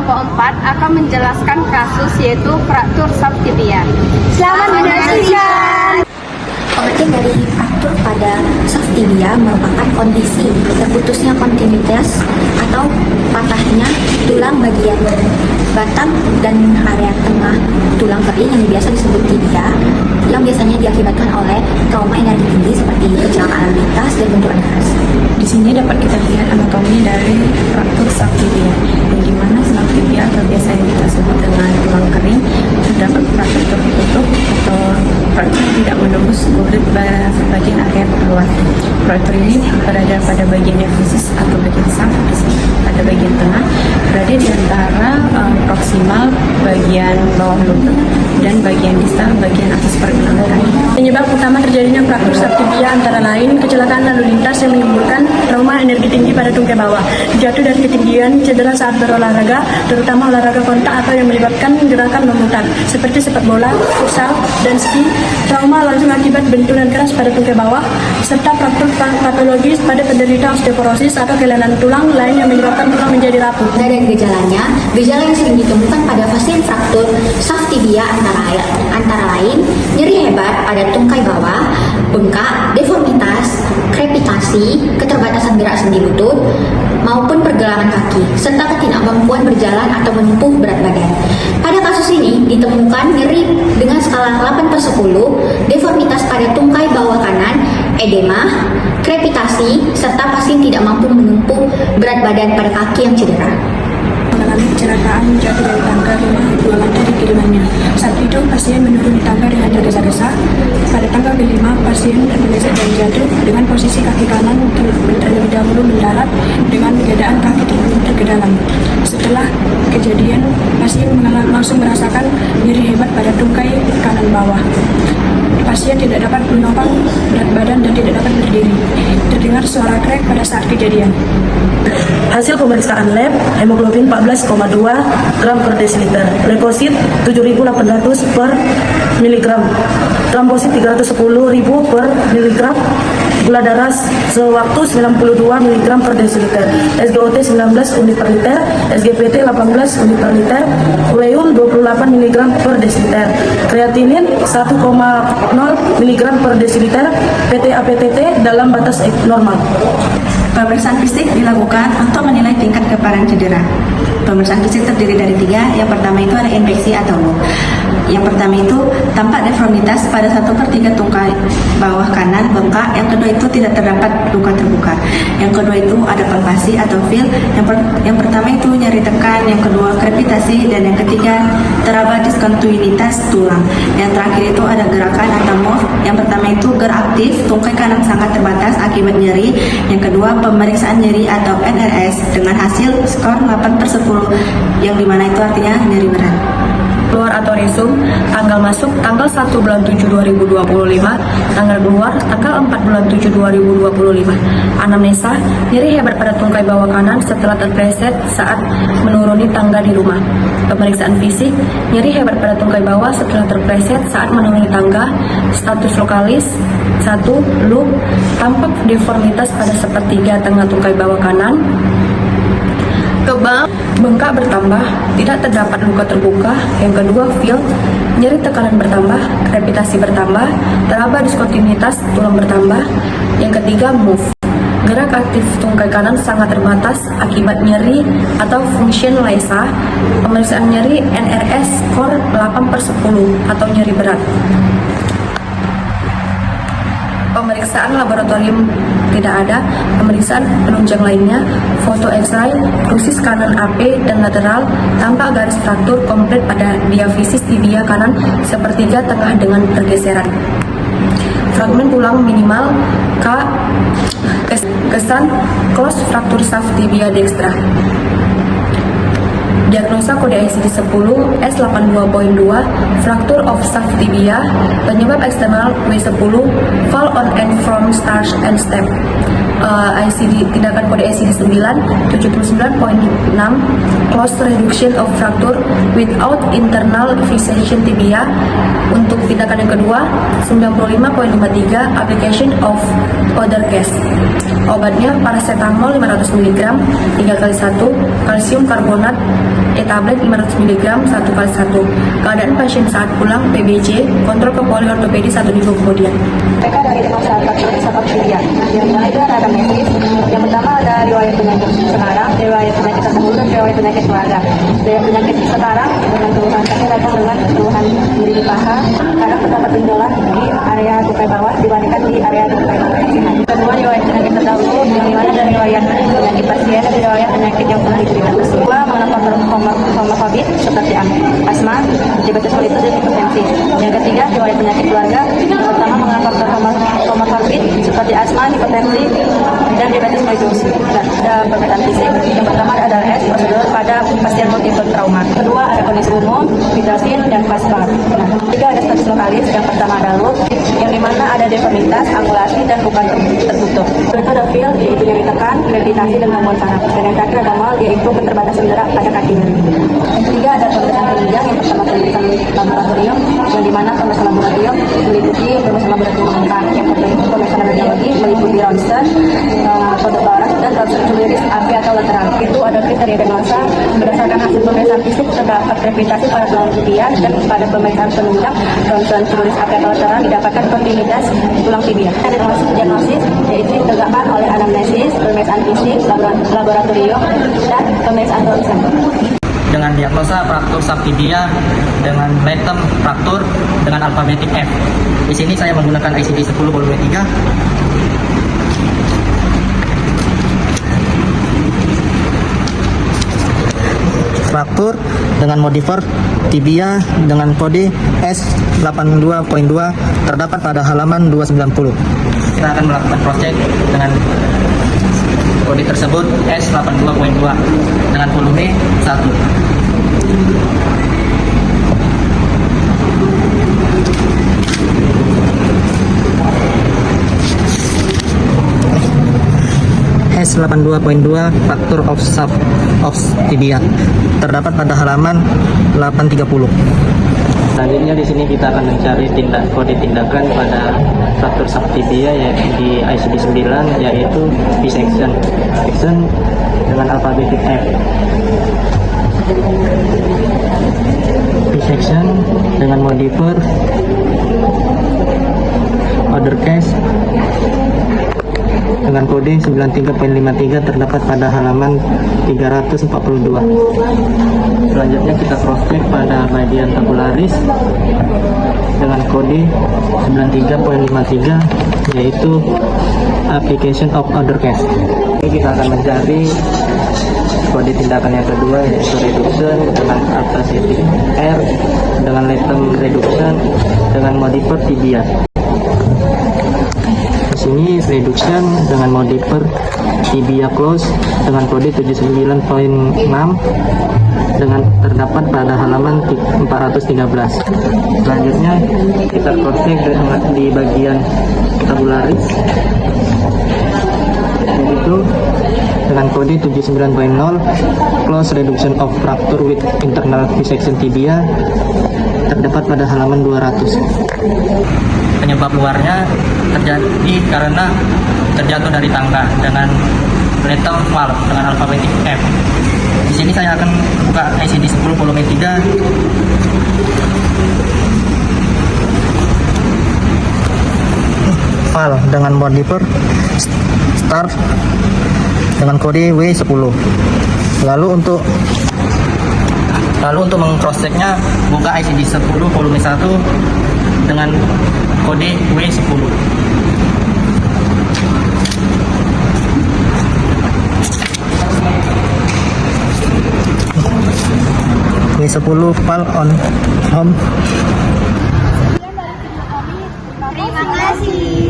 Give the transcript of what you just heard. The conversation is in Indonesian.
kelompok 4 akan menjelaskan kasus yaitu fraktur shaft tibia. Selamat menyaksikan. Pengertian dari fraktur pada shaft tibia merupakan kondisi terputusnya kontinuitas atau patahnya tulang bagian batang dan area tengah tulang kering yang biasa disebut tibia, yang biasanya diakibatkan oleh trauma energi tinggi seperti kecelakaan lalu lintas dan benturan keras. Di sini dapat kita lihat anatomi dari fraktur shaft tibia, yang dimana shaft tibia atau biasa yang kita sebut dengan tulang kering terdapat fraktur tertutup atau fraktur tidak menembus kulit bagian area bawah. Fraktur ini berada pada bagian diafisis atau bagian shaft pada bagian tengah, berada di antara proksimal bagian bawah lutut dan bagian distal bagian atas pergelangan kaki. Penyebab utama terjadinya fraktur shaft tibia antara lain kecelakaan lalu lintas yang menimbulkan trauma energi tinggi pada tungkai bawah, jatuh dari ketinggian, cedera saat berolahraga, terutama olahraga kontak atau yang melibatkan gerakan memutar, seperti sepak bola, futsal, dan ski, trauma langsung akibat benturan keras pada tungkai bawah, serta fraktur patologis pada penderita osteoporosis atau kelainan tulang lain yang menyebabkan tulang menjadi rapuh. Dan gejalanya, gejala yang sering ditemukan pada pasien fraktur shaft tibia antara lain nyeri hebat pada tungkai bawah, bengkak, deformitas, krepitasi, keterbatasan gerak sendi lutut, maupun pergelangan kaki, serta ketidakmampuan berjalan atau menempuh berat badan. Pada kasus ini ditemukan nyeri dengan skala 8/10, deformitas pada tungkai bawah kanan, edema, krepitasi, serta pasien tidak mampu menempuh berat badan pada kaki yang cedera. Mengalami kecelakaan jatuh dari tangga 2 lantai di kirimannya. Saat itu pasien menuruni tangga dengan tergesa-gesa. Pada tangga ke-5 pasien tergeleset dan jatuh dengan posisi kaki kanan terlebih dahulu mendarat dengan keadaan kaki terluntar ke dalam. Setelah kejadian, pasien langsung merasakan nyeri hebat pada tungkai kanan bawah. Pasien tidak dapat menopang berat badan dan tidak dapat berdiri. Terdengar suara krek pada saat kejadian. Hasil pemeriksaan lab, hemoglobin 14,2 gram per desiliter, leukosit 7.800 per miligram, trombosit 310.000 per miligram, gula darah sewaktu 92 mg per desiliter, SGOT 19 unit per liter, SGPT 18 unit per liter, ureum 28 mg per desiliter, kreatinin 1,0 mg per desiliter, PTA-PTT dalam batas normal. Pemeriksaan fisik dilakukan untuk menilai tingkat keparaan cedera. Pemeriksaan fisik terdiri dari 3. Yang pertama itu ada infeksi atau wound. Yang pertama itu tampak deformitas pada 1/3 tungkai bawah kanan bengkak. Yang kedua itu tidak terdapat luka terbuka. Yang kedua itu ada palpasi atau feel. Yang pertama itu nyeri tekan. Yang kedua krepitasi, dan yang ketiga teraba diskontinuitas tulang. Yang terakhir itu ada gerakan atau move. Yang pertama itu gerak aktif, tungkai kanan sangat terbatas akibat nyeri. Yang kedua pemeriksaan nyeri atau NRS dengan hasil skor 8/10, yang dimana itu artinya nyeri berat. Keluar atau resum, tanggal masuk tanggal 1 bulan 7 2025, tanggal keluar tanggal 4 bulan 7 2025. Anamnesa, nyeri hebat pada tungkai bawah kanan setelah terpleset saat menuruni tangga di rumah. Pemeriksaan fisik, nyeri hebat pada tungkai bawah setelah terpleset saat menuruni tangga. Status lokalis 1, loop, tampak deformitas pada 1/3 tengah tungkai bawah kanan. Kebal, bengkak bertambah, tidak terdapat luka terbuka. Yang kedua, feel, nyeri tekanan bertambah, krepitasi bertambah, teraba diskontinuitas tulang bertambah. Yang ketiga, move, gerak aktif tungkai kanan sangat terbatas akibat nyeri atau function LESA. Pemeriksaan nyeri NRS skor 8/10 atau nyeri berat. Pemeriksaan laboratorium tidak ada. Pemeriksaan penunjang lainnya, foto X-ray, krusis kanan AP dan lateral, tampak garis fraktur komplit pada diafisis tibia kanan sepertiga tengah dengan pergeseran. Fragmen tulang minimal K, kesan close fraktur shaft tibia dextra. Diagnosa kode ICD-10 S82.2 fraktur of shaft tibia, penyebab eksternal W10, fall on and from start and step. tindakan kode ICD 9 79.6 close reduction of fracture without internal fixation tibia. Untuk tindakan yang kedua 95.53 application of other case. Obatnya paracetamol 500 mg 3 kali 1, kalsium karbonat tablet 500 mg 1 kali 1. Keadaan pasien saat pulang PBJ, kontrol ke poliortopedi 1 minggu kemudian. Mereka dari masyarakat sahabat Syria. Yang pertama itu ada medis. Yang pertama ada riwayat penyakit sekarang, riwayat penyakit tersebut dan riwayat penyakit keluarga. Riwayat penyakit sekarang dengan keluhan kaki datang dengan keluhan nyeri di paha. Kadang terdapat benjolan di area tukai bawah dibandingkan di area tukai bawah yang sehat. Kedua, riwayat penyakit terdahulu yang dimana ada riwayat penyakit pasien dan riwayat penyakit yang pernah diberikan. Kedua, mengenai faktor komorbid seperti asma, diabetes mellitus dan hipertensi. Yang ketiga, riwayat penyakit keluarga. Yang pertama mengenai faktor komorbid seperti asma, hipertensi, dan diabetes mellitus. Dan ada pemeriksaan fisik. Yang pertama ada ALS, prosedur pada pasien multiple trauma. Kedua ada kondisi umum, vitalsin, dan vaskular. Nah, ketiga ada status lokalis. Yang pertama ada loop, yang dimana ada deformitas, angulasi, dan bukan tertutup. Itu ada feel, yaitu nyeri tekan, gravitasi, dan gangguan saraf. Dan yang terakhir ada mal, yaitu keterbatasan gerak pada kaki. Yang ketiga ada pemeriksaan penunjang. Yang pertama pemeriksaan laboratorium, yang dimana pemeriksaan laboratorium meliputi pemeriksaan laboratorium lengkap. Yang kedua itu pemeriksaan radiologi meliputi ronsen, fototoras, dan ronsen culiris api atau lateral. Itu ada kriteria diagnosa berdasarkan hasil pemeriksaan fisik terdapat gravitasi pada tulang tibia, dan pada pemeriksaan penunjang ronsen culiris api atau lateral didapatkan kontinuitas tulang tibia. Diagnosis yaitu ditegakkan oleh anamnesis, pemeriksaan fisik, laboratorium, dan pemeriksaan ronsen. Dengan diagnosa fraktur subtibia dengan latem fraktur dengan alfabetik F. Di sini saya menggunakan ICD 10 volume 3. Fraktur dengan modifier tibia dengan kode S82.2 terdapat pada halaman 290. Kita akan melakukan cross check dengan kode tersebut S82.2 dengan volume 1. S82.2 factor of tibia terdapat pada halaman 830. Selanjutnya di sini kita akan mencari kode tindakan pada fraktur subtibia yaitu di ICD 9 yaitu dissection. Dissection dengan alfabetik F. Dissection dengan modifier other case dengan kode 93.53 terdapat pada halaman 342. Selanjutnya kita cross check pada bagian tabularis dengan kode 93.53 yaitu application of other case. Ini kita akan mencari kode tindakan yang kedua yaitu reduction dengan alfabetik R dengan latem reduction dengan modifier tibia. Ini reduction dengan modifier tibia close dengan kode 79.6 dengan terdapat pada halaman 413. Selanjutnya kita cross check di bagian tabularis yaitu dengan kode 79.0 close reduction of fracture with internal dissection tibia terdapat pada halaman 200. Penyebab luarnya terjadi karena terjatuh dari tangga dengan lateral valve dengan alfabetik F. Di sini saya akan buka ICD 10 volume 3. Valve dengan modifier start dengan kode W10. Lalu untuk meng-cross checknya buka ICD 10 volume 1 dengan kode W10. W10 PAL on home. Terima kasih.